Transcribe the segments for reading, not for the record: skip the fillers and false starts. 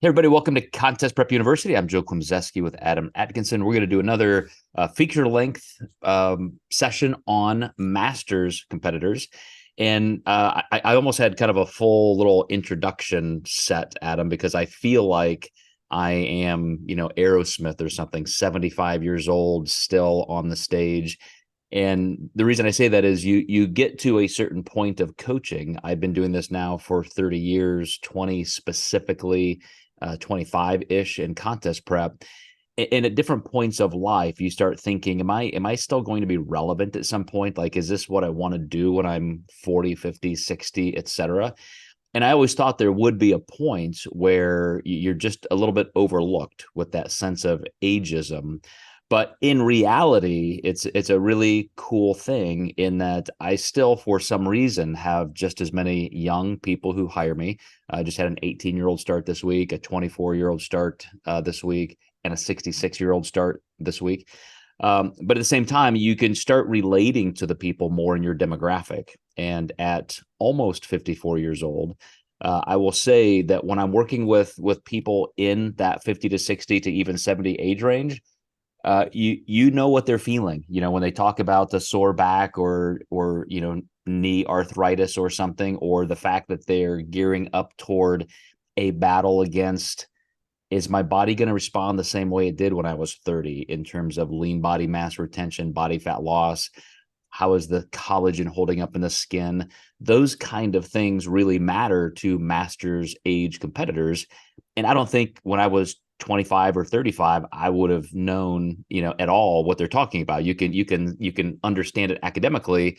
Hey, everybody, welcome to Contest Prep University. I'm Joe Klemczewski with Adam Atkinson. We're going to do another feature-length session on Masters competitors. And I almost had kind of a full little introduction set, Adam, because I feel like I am, Aerosmith or something, 75 years old, still on the stage. And the reason I say that is you get to a certain point of coaching. I've been doing this now for 30 years, 20 specifically, 25-ish in contest prep. And at different points of life, you start thinking, am I still going to be relevant at some point? Like, is this what I want to do when I'm 40, 50, 60, et cetera? And I always thought there would be a point where you're just a little bit overlooked with that sense of ageism. But in reality, it's a really cool thing in that I still, for some reason, have just as many young people who hire me. I just had an 18-year-old start this week, a 24-year-old start this week, and a 66-year-old start this week. But at the same time, you can start relating to the people more in your demographic. And at almost 54 years old, I will say that when I'm working with people in that 50 to 60 to even 70 age range, you know what they're feeling. When they talk about the sore back or knee arthritis or something, or the fact that they're gearing up toward a battle against, is my body going to respond the same way it did when I was 30 in terms of lean body mass retention, body fat loss? How is the collagen holding up in the skin? Those kind of things really matter to masters age competitors. And I don't think when I was 25 or 35, I would have known, at all what they're talking about. You can understand it academically,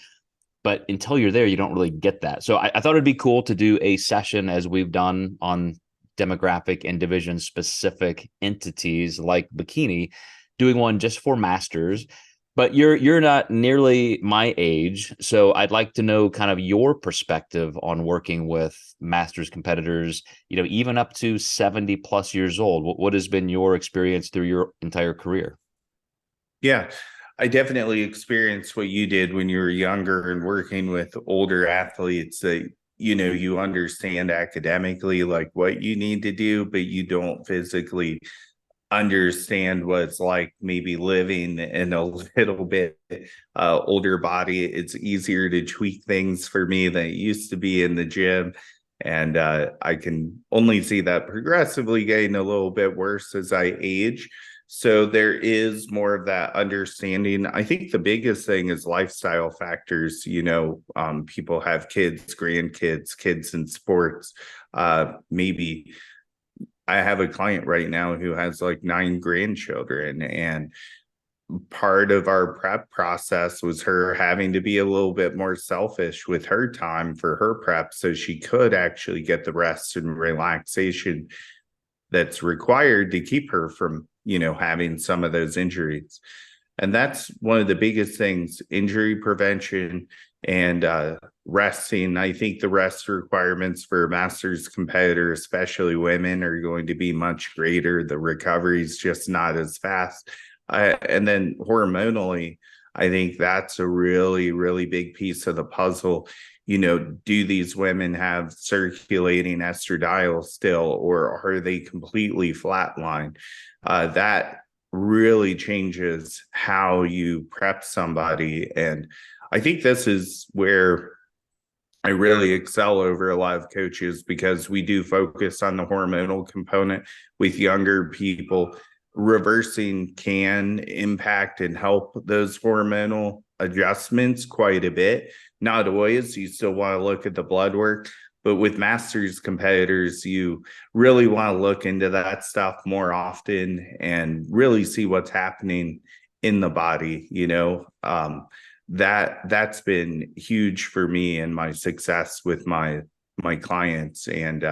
but until you're there, you don't really get that. So I thought it'd be cool to do a session as we've done on demographic and division specific entities like bikini, doing one just for masters. But you're not nearly my age, so I'd like to know kind of your perspective on working with masters competitors, even up to 70 plus years old. What has been your experience through your entire career? Yeah, I definitely experienced what you did when you were younger and working with older athletes that, you understand academically like what you need to do, but you don't physically understand what it's like maybe living in a little bit older body. It's easier to tweak things for me than it used to be in the gym. And I can only see that progressively getting a little bit worse as I age. So there is more of that understanding. I think the biggest thing is lifestyle factors. People have kids, grandkids, kids in sports. Maybe I have a client right now who has like 9 grandchildren, and part of our prep process was her having to be a little bit more selfish with her time for her prep so she could actually get the rest and relaxation that's required to keep her from, having some of those injuries. And that's one of the biggest things, injury prevention and resting. I think the rest requirements for masters competitors, especially women, are going to be much greater. The recovery is just not as fast. And then hormonally, I think that's a really, really big piece of the puzzle. Do these women have circulating estradiol still, or are they completely flatlined? That really changes how you prep somebody. And I think this is where I really excel over a lot of coaches, because we do focus on the hormonal component with younger people. Reversing can impact and help those hormonal adjustments quite a bit. Not always. You still want to look at the blood work, but with masters competitors, you really want to look into that stuff more often and really see what's happening in the body. That's been huge for me and my success with my clients. And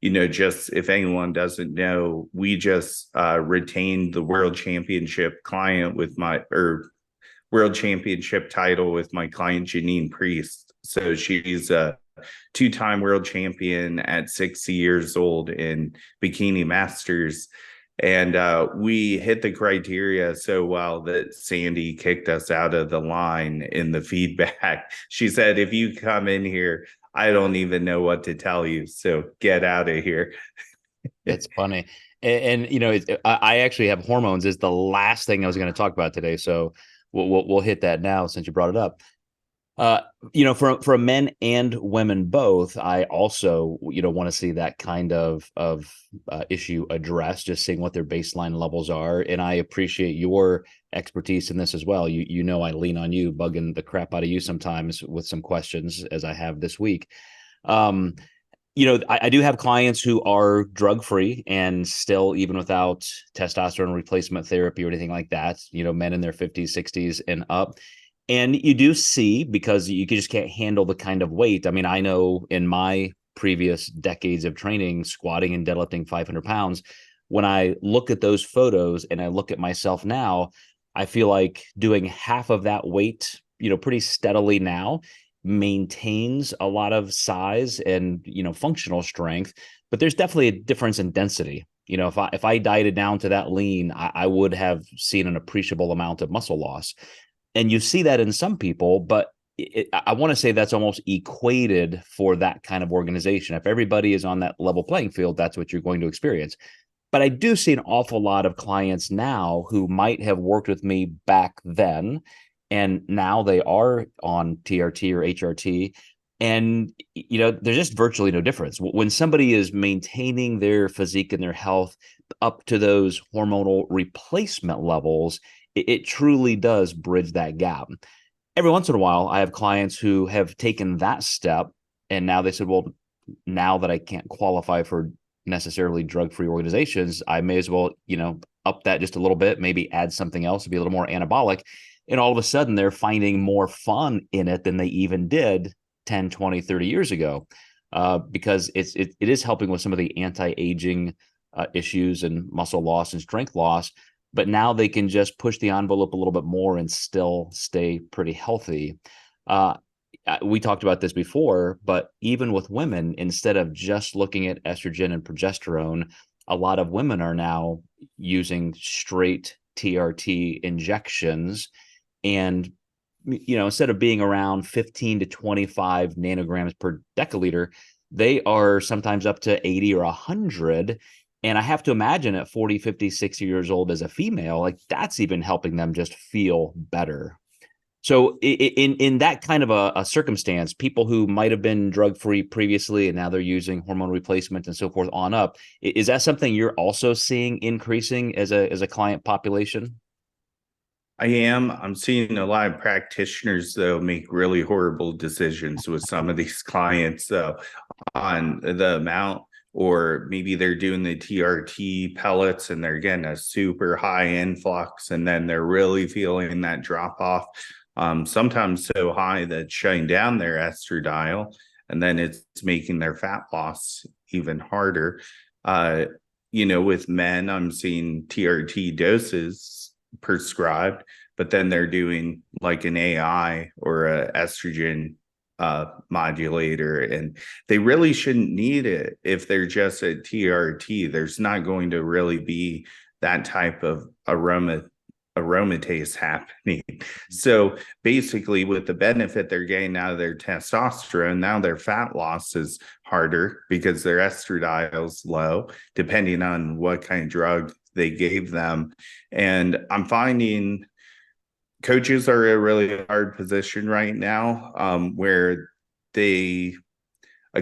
just if anyone doesn't know, we just retained the world championship client with world championship title with my client Janine Priest. So she's a 2-time world champion at 60 years old in bikini masters. And we hit the criteria so well that Sandy kicked us out of the line in the feedback. She said, if you come in here, I don't even know what to tell you. So get out of here. It's funny. And you know, I actually have hormones is the last thing I was going to talk about today. So we'll hit that now since you brought it up. Uh, you know, for men and women both, I also, you know, want to see that kind of issue addressed, just seeing what their baseline levels are. And I appreciate your expertise in this as well. You know, I lean on you, bugging the crap out of you sometimes with some questions, as I have this week. Um, you know, I do have clients who are drug free and still, even without testosterone replacement therapy or anything like that, you know, men in their 50s, 60s and up. And you do see, because you just can't handle the kind of weight. I mean, I know in my previous decades of training, squatting and deadlifting 500 pounds, when I look at those photos and I look at myself now, I feel like doing half of that weight, you know, pretty steadily now maintains a lot of size and, you know, functional strength, but there's definitely a difference in density. You know, if I dieted down to that lean, I would have seen an appreciable amount of muscle loss. And you see that in some people, but I want to say that's almost equated for that kind of organization. If everybody is on that level playing field, that's what you're going to experience. But I do see an awful lot of clients now who might have worked with me back then, and now they are on TRT or HRT. And, you know, there's just virtually no difference. When somebody is maintaining their physique and their health up to those hormonal replacement levels, it truly does bridge that gap. Every once in a while, I have clients who have taken that step, and now they said, well, now that I can't qualify for necessarily drug-free organizations, I may as well, you know, up that just a little bit, maybe add something else to be a little more anabolic. And all of a sudden they're finding more fun in it than they even did 10, 20, 30 years ago, because it is helping with some of the anti-aging issues and muscle loss and strength loss. But now they can just push the envelope a little bit more and still stay pretty healthy. We talked about this before, but even with women, instead of just looking at estrogen and progesterone, a lot of women are now using straight TRT injections. And, you know, instead of being around 15 to 25 nanograms per deciliter, they are sometimes up to 80 or 100. And I have to imagine at 40, 50, 60 years old as a female, like that's even helping them just feel better. So in that kind of a circumstance, people who might have been drug-free previously and now they're using hormone replacement and so forth on up, is that something you're also seeing increasing as a client population? I am. I'm seeing a lot of practitioners, though, make really horrible decisions with some of these clients on the amount, or maybe they're doing the TRT pellets and they're getting a super high influx, and then they're really feeling that drop off. Sometimes so high that it's shutting down their estradiol, and then it's making their fat loss even harder. You know, with men, I'm seeing TRT doses prescribed, but then they're doing like an AI or a estrogen modulator, and they really shouldn't need it if they're just at TRT. There's not going to really be that type of aromatase happening. So basically, with the benefit they're getting out of their testosterone, now their fat loss is harder because their estradiol's low, depending on what kind of drug they gave them. And I'm finding coaches are in a really hard position right now, where a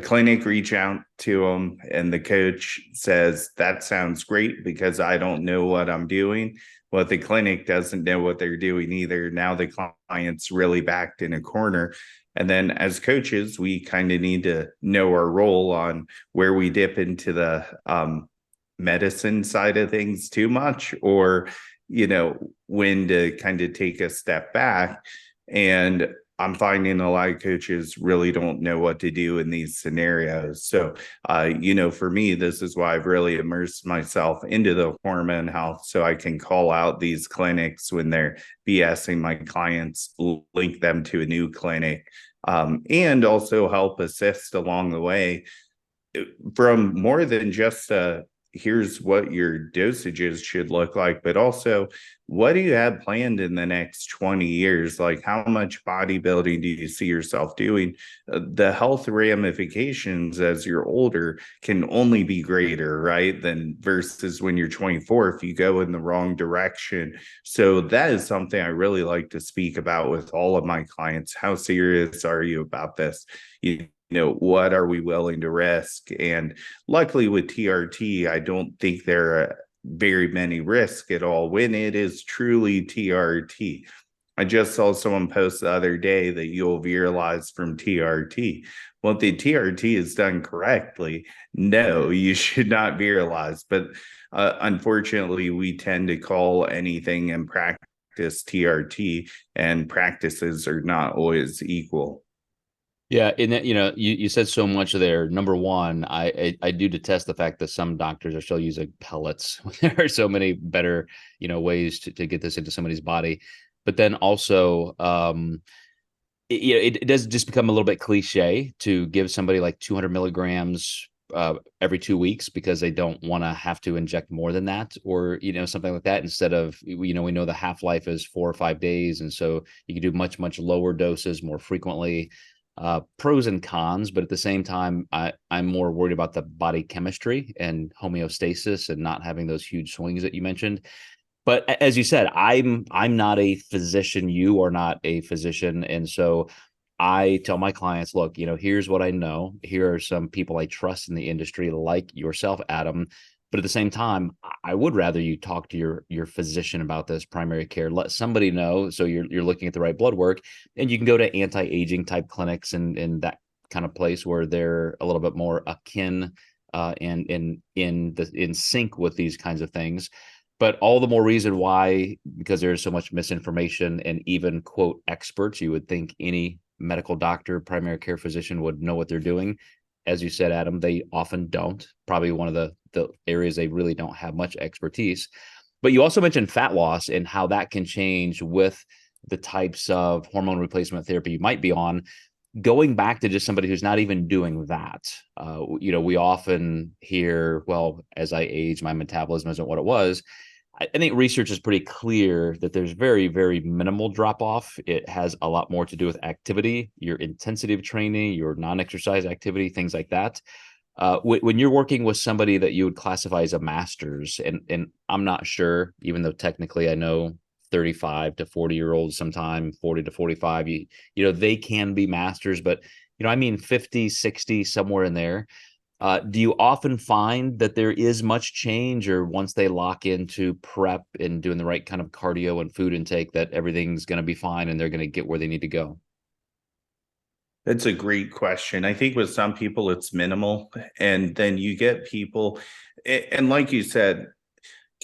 clinic reach out to them and the coach says, that sounds great because I don't know what I'm doing. Well, the clinic doesn't know what they're doing either. Now the client's really backed in a corner. And then as coaches, we kind of need to know our role on where we dip into the medicine side of things too much, or, you know, when to kind of take a step back. And I'm finding a lot of coaches really don't know what to do in these scenarios. So, you know, for me, this is why I've really immersed myself into the hormone health, so I can call out these clinics when they're BSing my clients, link them to a new clinic, and also help assist along the way from more than just a here's what your dosages should look like, but also what do you have planned in the next 20 years? Like, how much bodybuilding do you see yourself doing? The health ramifications as you're older can only be greater, right? Than versus when you're 24, if you go in the wrong direction. So that is something I really like to speak about with all of my clients. How serious are you about this? What are we willing to risk? And luckily with TRT, I don't think there are very many risks at all when it is truly TRT. I just saw someone post the other day that you'll viralize from TRT. Well, if the TRT is done correctly, no, you should not viralize. But unfortunately, we tend to call anything in practice TRT, and practices are not always equal. Yeah, and that, you said so much there. Number one, I do detest the fact that some doctors are still using pellets. There are so many better, ways to get this into somebody's body. But then also, it does just become a little bit cliche to give somebody like 200 milligrams every 2 weeks because they don't want to have to inject more than that, or something like that. Instead of, we know the half-life is 4 or 5 days, and so you can do much, much lower doses more frequently. Pros and cons, but at the same time, I'm more worried about the body chemistry and homeostasis and not having those huge swings that you mentioned. But as you said, I'm not a physician. You are not a physician, and so I tell my clients, look, here's what I know. Here are some people I trust in the industry, like yourself, Adam. But at the same time, I would rather you talk to your physician about this, primary care. Let somebody know, so you're looking at the right blood work, and you can go to anti-aging type clinics and that kind of place where they're a little bit more akin and in sync with these kinds of things. But all the more reason why, because there's so much misinformation, and even quote experts, you would think any medical doctor, primary care physician would know what they're doing. As you said, Adam, they often don't. Probably one of the areas they really don't have much expertise. But you also mentioned fat loss and how that can change with the types of hormone replacement therapy you might be on. Going back to just somebody who's not even doing that, we often hear, well, as I age, my metabolism isn't what it was. I think research is pretty clear that there's very, very minimal drop off. It has a lot more to do with activity, your intensity of training, your non-exercise activity, things like that. When you're working with somebody that you would classify as a master's, and I'm not sure, even though technically I know 35 to 40-year-olds, sometime 40 to 45, they can be masters, but I mean 50, 60, somewhere in there. Do you often find that there is much change, or once they lock into prep and doing the right kind of cardio and food intake, that everything's going to be fine and they're going to get where they need to go? That's a great question. I think with some people it's minimal, and then you get people, and like you said,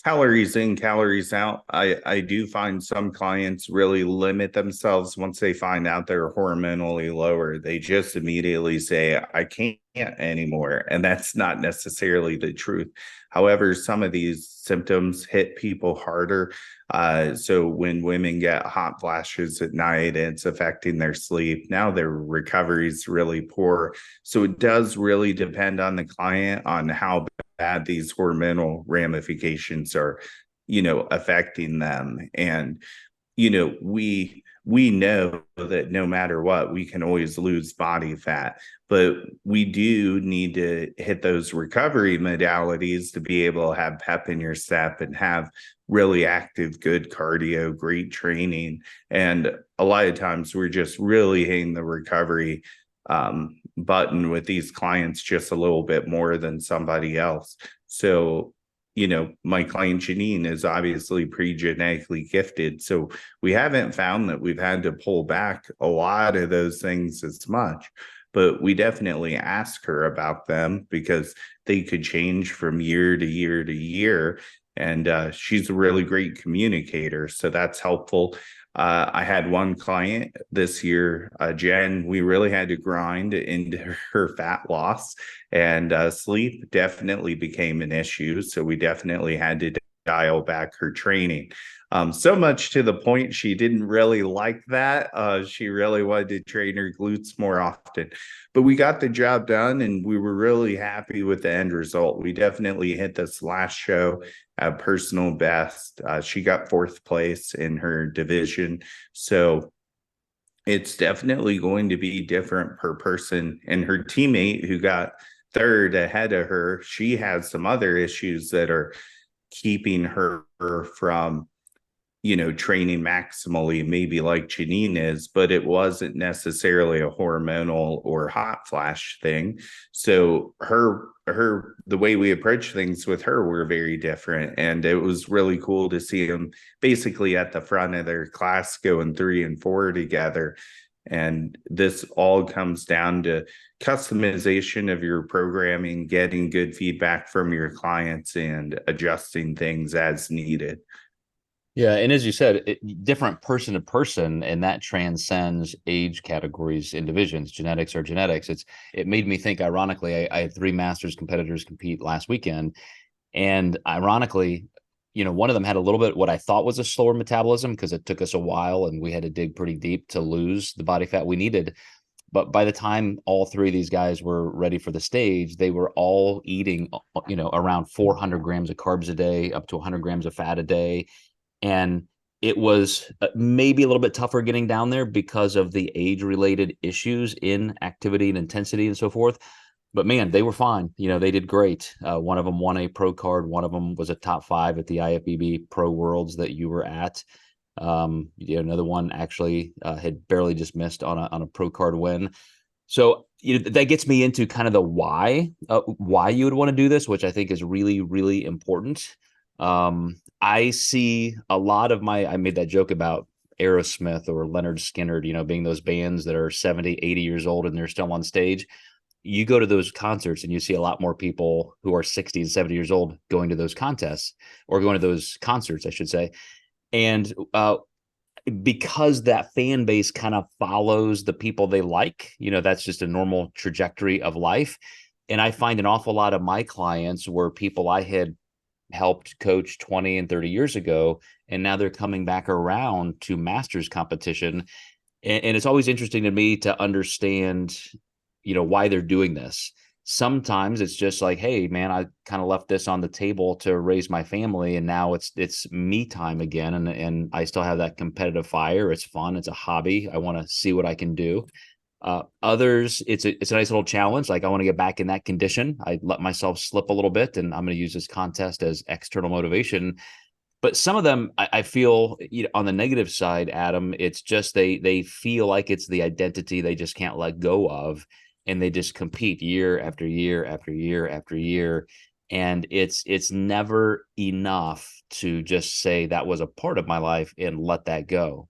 calories in, calories out. I do find some clients really limit themselves once they find out they're hormonally lower. They just immediately say, I can't anymore. And that's not necessarily the truth. However, some of these symptoms hit people harder. So when women get hot flashes at night, it's affecting their sleep. Now their recovery is really poor. So it does really depend on the client on how bad these hormonal ramifications are, affecting them. And, we know that no matter what, we can always lose body fat, but we do need to hit those recovery modalities to be able to have pep in your step and have really active, good cardio, great training. And a lot of times we're just really hitting the recovery button with these clients just a little bit more than somebody else. So, my client Janine is obviously pre-genetically gifted. So we haven't found that we've had to pull back a lot of those things as much, but we definitely ask her about them because they could change from year to year to year. And she's a really great communicator. So that's helpful. I had one client this year, Jen, we really had to grind into her fat loss, and sleep definitely became an issue. So we definitely had to dial back her training. So much to the point she didn't really like that. She really wanted to train her glutes more often. But we got the job done and we were really happy with the end result. We definitely hit this last show at personal best. She got fourth place in her division. So it's definitely going to be different per person. And her teammate who got third ahead of her, she has some other issues that are keeping her from, training maximally, maybe like Janine is, but it wasn't necessarily a hormonal or hot flash thing. So the way we approach things with her were very different. And it was really cool to see them basically at the front of their class going 3 and 4 together. And this all comes down to customization of your programming, getting good feedback from your clients, and adjusting things as needed. Yeah, and as you said, different person to person, and that transcends age categories and divisions. Genetics are genetics. It made me think. Ironically, I had 3 masters competitors compete last weekend, and ironically, one of them had a little bit what I thought was a slower metabolism because it took us a while and we had to dig pretty deep to lose the body fat we needed. But by the time all 3 of these guys were ready for the stage, they were all eating, around 400 grams of carbs a day, up to 100 grams of fat a day. And it was maybe a little bit tougher getting down there because of the age-related issues in activity and intensity and so forth. But man, they were fine. They did great. One of them won a pro card. One of them was a top 5 at the IFBB Pro Worlds that you were at. Another one actually had barely just missed on a pro card win. So that gets me into kind of the why you would want to do this, which I think is really, really important. I see a lot of I made that joke about Aerosmith or Leonard Skinner, being those bands that are 70, 80 years old and they're still on stage. You go to those concerts and you see a lot more people who are 60 and 70 years old going to those contests or going to those concerts, I should say. And because that fan base kind of follows the people they like, that's just a normal trajectory of life. And I find an awful lot of my clients were people I had helped coach 20 and 30 years ago, and now they're coming back around to masters competition. And it's always interesting to me to understand, why they're doing this. Sometimes it's just like, hey, man, I kind of left this on the table to raise my family, and now it's me time again, and I still have that competitive fire. It's fun. It's a hobby. I want to see what I can do. Others, it's a nice little challenge. Like I want to get back in that condition. I let myself slip a little bit, and I'm going to use this contest as external motivation. But some of them, I feel, on the negative side, Adam, it's just they feel like it's the identity they just can't let go of, and they just compete year after year after year after year, and it's never enough to just say that was a part of my life and let that go.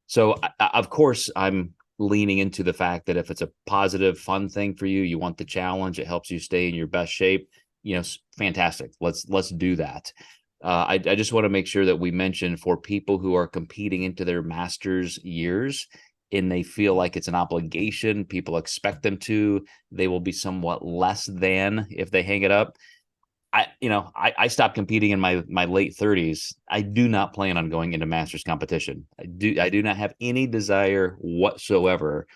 So, of course, I'm leaning into the fact that if it's a positive, fun thing for you, you want the challenge, it helps you stay in your best shape, fantastic. Let's do that. I just want to make sure that we mention for people who are competing into their master's years and they feel like it's an obligation, people expect them to, they will be somewhat less than if they hang it up. I stopped competing in my late 30s. I do not plan on going into masters competition. I do not have any desire whatsoever,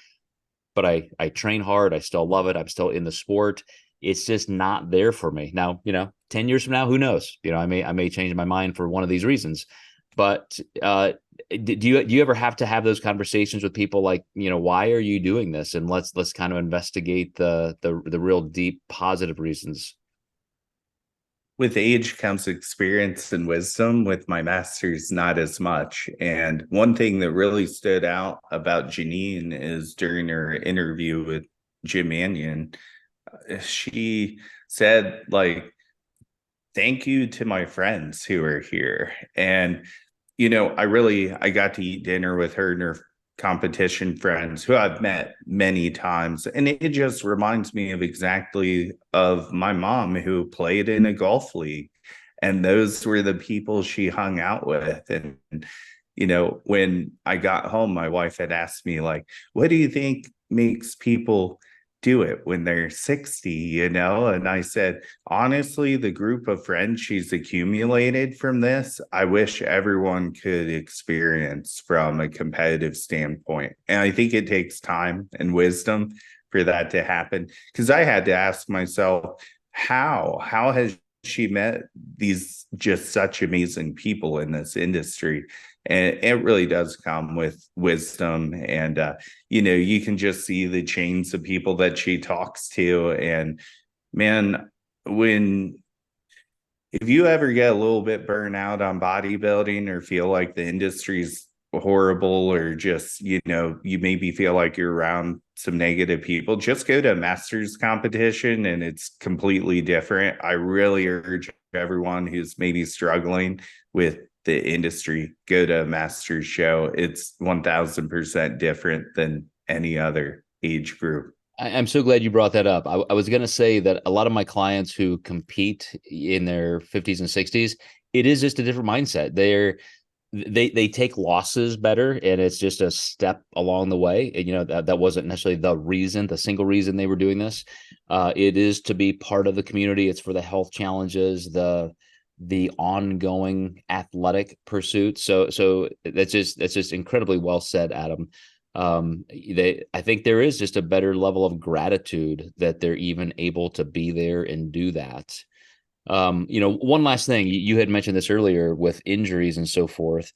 but I train hard. I still love it. I'm still in the sport. It's just not there for me. Now, 10 years from now, who knows? I may change my mind for one of these reasons. But do you ever have to have those conversations with people like, why are you doing this? And let's kind of investigate the real deep positive reasons. With age comes experience and wisdom. With my master's, not as much. And one thing that really stood out about Janine is during her interview with Jim Mannion, she said, like, thank you to my friends who are here. And, I got to eat dinner with her and her competition friends who I've met many times. And it just reminds me of my mom who played in a golf league. And those were the people she hung out with. And, when I got home, my wife had asked me, like, what do you think makes people do it when they're 60, you know? And I said, honestly, the group of friends she's accumulated from this, I wish everyone could experience from a competitive standpoint. And I think it takes time and wisdom for that to happen. Because I had to ask myself, how has she met these just such amazing people in this industry? And it really does come with wisdom. And, you can just see the chains of people that she talks to. And man, if you ever get a little bit burnt out on bodybuilding or feel like the industry's horrible, or just, you maybe feel like you're around some negative people, just go to a master's competition and it's completely different. I really urge everyone who's maybe struggling with the industry, go to a master's show. It's 1000% different than any other age group. I'm so glad you brought that up. I was going to say that a lot of my clients who compete in their 50s and 60s, it is just a different mindset. They take losses better, and it's just a step along the way. And, that wasn't necessarily the single reason they were doing this. It is to be part of the community. It's for the health challenges, the ongoing athletic pursuit. So that's just incredibly well said, Adam. I think there is just a better level of gratitude that they're even able to be there and do that. One last thing, you had mentioned this earlier with injuries and so forth.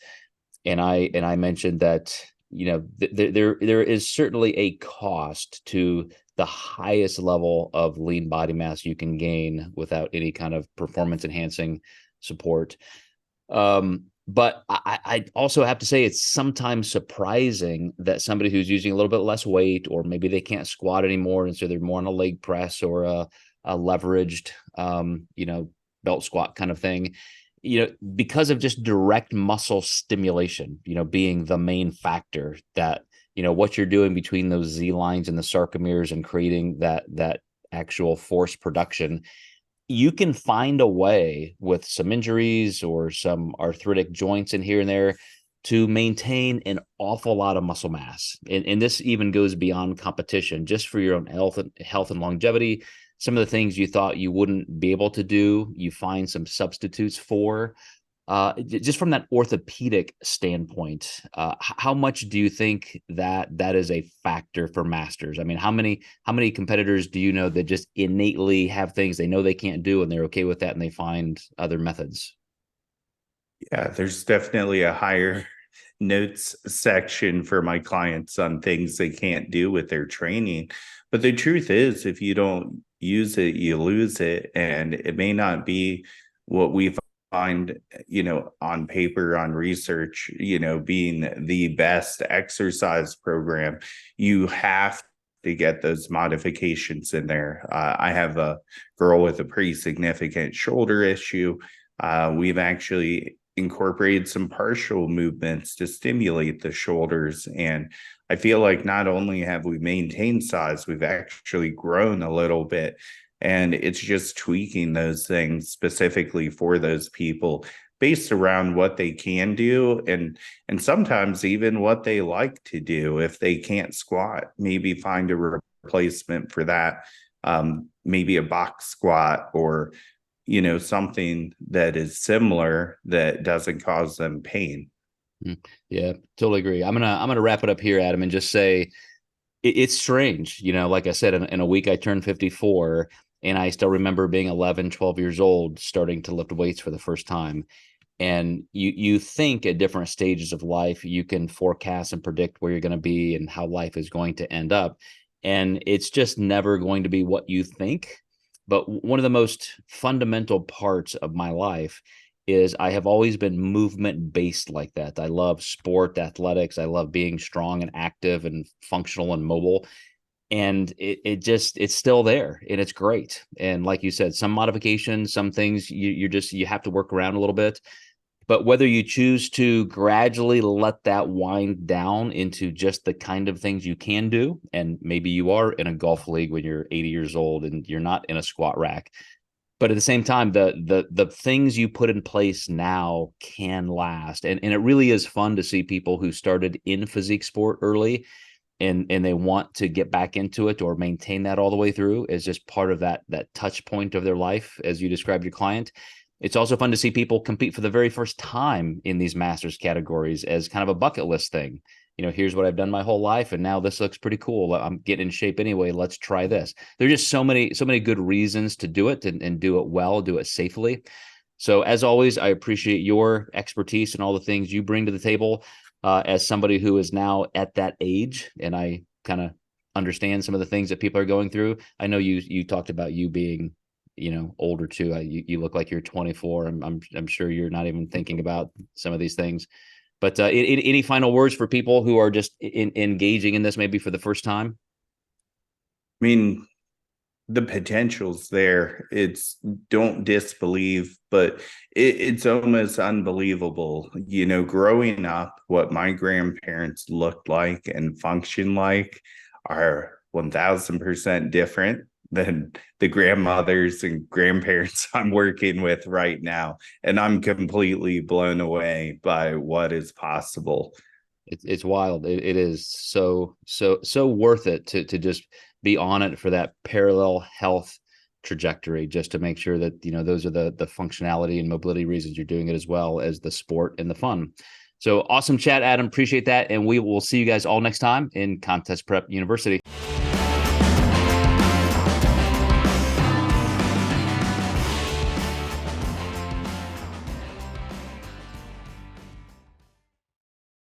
And I mentioned that, there is certainly a cost to the highest level of lean body mass you can gain without any kind of performance enhancing support. But I also have to say it's sometimes surprising that somebody who's using a little bit less weight, or maybe they can't squat anymore, and so they're more on a leg press or a leveraged, belt squat kind of thing, because of just direct muscle stimulation, being the main factor that, what you're doing between those Z lines and the sarcomeres and creating that actual force production. You can find a way with some injuries or some arthritic joints in here and there to maintain an awful lot of muscle mass. And this even goes beyond competition, just for your own health and longevity. Some of the things you thought you wouldn't be able to do, you find some substitutes for. Just from that orthopedic standpoint, how much do you think that is a factor for masters? I mean, how many competitors do you know that just innately have things they know they can't do and they're okay with that, and they find other methods? Yeah, there's definitely a higher notes section for my clients on things they can't do with their training. But the truth is, if you don't use it, you lose it. And it may not be what we find, on paper, on research, being the best exercise program. You have to get those modifications in there. I have a girl with a pretty significant shoulder issue. We've actually incorporated some partial movements to stimulate the shoulders. And I feel like not only have we maintained size, we've actually grown a little bit. And it's just tweaking those things specifically for those people based around what they can do, and sometimes even what they like to do. If they can't squat, maybe find a replacement for that, maybe a box squat, or something that is similar that doesn't cause them pain. Yeah, totally agree. I'm gonna wrap it up here, Adam, and just say it's strange. Like I said, in a week I turned 54, and I still remember being 11, 12 years old, starting to lift weights for the first time. And you think at different stages of life, you can forecast and predict where you're going to be and how life is going to end up. And it's just never going to be what you think. But one of the most fundamental parts of my life is I have always been movement based like that. I love sport, athletics. I love being strong and active and functional and mobile. And it's still there, and it's great. And like you said, some modifications, some things you have to work around a little bit. But whether you choose to gradually let that wind down into just the kind of things you can do, and maybe you are in a golf league when you're 80 years old and you're not in a squat rack, but at the same time, the things you put in place now can last. And it really is fun to see people who started in physique sport early and they want to get back into it or maintain that all the way through as just part of that touch point of their life, as you described your client. It's also fun to see people compete for the very first time in these masters categories as kind of a bucket list thing. Here's what I've done my whole life, and now this looks pretty cool. I'm getting in shape anyway. Let's try this. There's just so many good reasons to do it and do it well, do it safely. So as always, I appreciate your expertise and all the things you bring to the table as somebody who is now at that age, and I kind of understand some of the things that people are going through. I know you talked about you being older too. You look like you're 24. I'm sure you're not even thinking about some of these things. But any final words for people who are just engaging in this maybe for the first time? I mean, the potential's there. It's don't disbelieve, but it's almost unbelievable. Growing up, what my grandparents looked like and functioned like are 1000% different than the grandmothers and grandparents I'm working with right now. And I'm completely blown away by what is possible. It's wild. It is so worth it to just be on it for that parallel health trajectory, just to make sure that those are the functionality and mobility reasons you're doing it, as well as the sport and the fun. So awesome chat, Adam. Appreciate that. And we will see you guys all next time in Contest Prep University.